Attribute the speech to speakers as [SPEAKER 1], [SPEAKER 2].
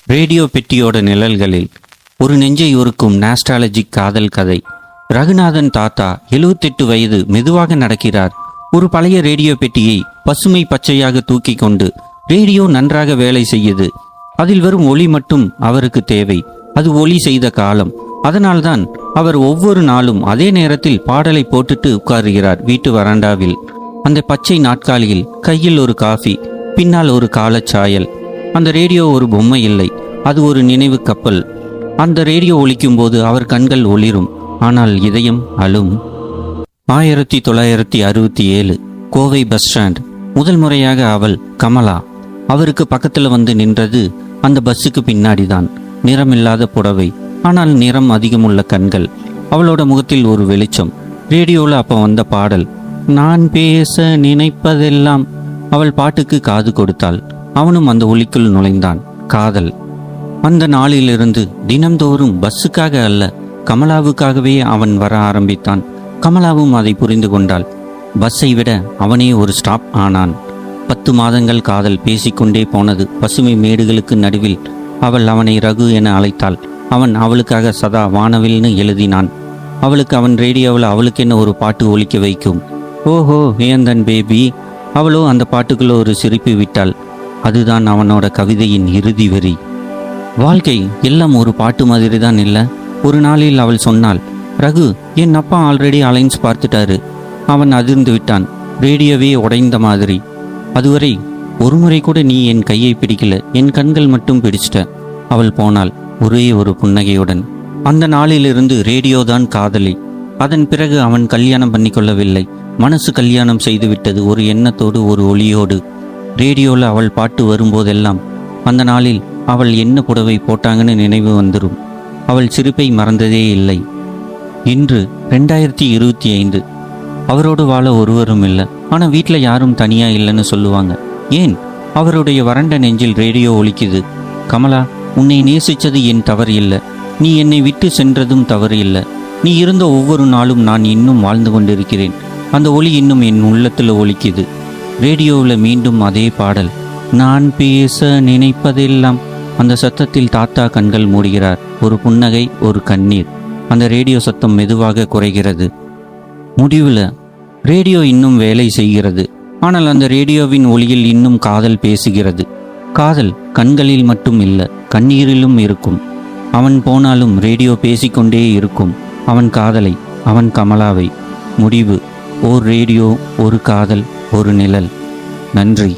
[SPEAKER 1] Radio பெட்டியோட நிழல்களில் ஒரு நெஞ்சை உருக்கும் நாஸ்டாலஜிக் காதல் கதை. ரகுநாதன் தாத்தா 78 வயது மெதுவாக நடக்கிறார். ஒரு பழைய ரேடியோ பெட்டியை பசுமை பச்சையாக தூக்கி கொண்டு. ரேடியோ நன்றாக வேலை செய்யுது. அதில் வரும் ஒளி மட்டும் அவருக்கு தேவை. அது ஒளி செய்த காலம். அதனால்தான் அவர் ஒவ்வொரு நாளும் அதே நேரத்தில் பாடலை போட்டுட்டு உட்காருகிறார் வீட்டு வராண்டாவில். அந்த பச்சை நாட்காலியில் கையில் ஒரு காஃபி, பின்னால் ஒரு காலச்சாயல். அந்த ரேடியோ ஒரு பொம்மை இல்லை, அது ஒரு நினைவு கப்பல். அந்த ரேடியோ ஒலிக்கும் போது அவர் கண்கள் ஒளிரும், ஆனால் இதயம் அழும். 1967 கோவை பஸ் ஸ்டாண்ட். முதல் முறையாக அவள் கமலா அவருக்கு பக்கத்தில் வந்து நின்றது. அந்த பஸ்ஸுக்கு பின்னாடிதான். நிறமில்லாத புடவை, ஆனால் நிறம் அதிகமுள்ள கண்கள். அவளோட முகத்தில் ஒரு வெளிச்சம். ரேடியோவில் அப்போ வந்த பாடல், நான் பேச நினைப்பதெல்லாம். அவள் பாட்டுக்கு காது கொடுத்தாள். அவனும் அந்த ஒலிக்குள் நுழைந்தான். காதல். அந்த நாளிலிருந்து தினம்தோறும் பஸ்ஸுக்காக அல்ல, கமலாவுக்காகவே அவன் வர ஆரம்பித்தான். கமலாவும் அதை புரிந்து கொண்டாள். பஸ்ஸை விட அவனே ஒரு ஸ்டாப் ஆனான். 10 மாதங்கள் காதல் பேசிக்கொண்டே போனது. பசுமை மேடுகளுக்கு நடுவில் அவள் அவனை ரகு என அழைத்தாள். அவன் அவளுக்காக சதா வானவில்னு எழுதினான். அவளுக்கு அவன் ரேடியோவில் அவளுக்கென்ன ஒரு பாட்டு ஒலிக்க வைக்கும். ஓஹோ ஏந்தன் பேபி. அவளோ அந்த பாட்டுக்குள்ள ஒரு சிரிப்பு விட்டாள். அதுதான் அவனோட கவிதையின் இறுதி வரி. வாழ்க்கை எல்லாம் ஒரு பாட்டு மாதிரி தான் இல்லை. ஒரு நாளில் அவள் சொன்னாள், ரகு, என் அப்பா ஆல்ரெடி அலைன்ஸ் பார்த்துட்டாரு. அவன் அதிர்ந்து விட்டான். ரேடியோவே உடைந்த மாதிரி. அதுவரை ஒரு முறை கூட நீ என் கையை பிடிக்கல, என் கண்கள் மட்டும் பிடிச்சிட்ட. அவள் போனாள் ஒரே ஒரு புன்னகையுடன். அந்த நாளிலிருந்து ரேடியோ தான் காதலி. அதன் பிறகு அவன் கல்யாணம் பண்ணிக்கொள்ளவில்லை. மனசு கல்யாணம் செய்துவிட்டது, ஒரு எண்ணத்தோடு, ஒரு ஒளியோடு. ரேடியோவில் அவள் பாட்டு வரும்போதெல்லாம் அந்த நாளில் அவள் என்ன புடவை போட்டாங்கன்னு நினைவு வந்துடும். அவள் சிரிப்பை மறந்ததே இல்லை. இன்று 2025. அவரோடு வாழ ஒருவரும் இல்லை. ஆனால் வீட்டில் யாரும் தனியாக இல்லைன்னு சொல்லுவாங்க. ஏன்? அவருடைய வறண்ட நெஞ்சில் ரேடியோ ஒலிக்குது. கமலா, உன்னை நேசித்தது என் தவறு இல்லை. நீ என்னை விட்டு சென்றதும் தவறு இல்லை. நீ இருந்த ஒவ்வொரு நாளும் நான் இன்னும் வாழ்ந்து கொண்டிருக்கிறேன். அந்த ஒலி இன்னும் என் உள்ளத்தில் ஒலிக்குது. ரேடியோவில் மீண்டும் அதே பாடல், நான் பேச நினைப்பதெல்லாம். அந்த சத்தத்தில் தாத்தா கண்கள் மூடுகிறார். ஒரு புன்னகை, ஒரு கண்ணீர். அந்த ரேடியோ சத்தம் மெதுவாக குறைகிறது. முடிவில் ரேடியோ இன்னும் வேலை செய்கிறது. ஆனால் அந்த ரேடியோவின் ஒளியில் இன்னும் காதல் பேசுகிறது. காதல் கண்களில் மட்டும் இல்லை, கண்ணீரிலும் இருக்கும். அவன் போனாலும் ரேடியோ பேசிக்கொண்டே இருக்கும். அவன் காதலை, அவன் கமலாவை. முடிவு, ஓர் ரேடியோ, ஒரு காதல், ஒரு நிழல். நன்றி.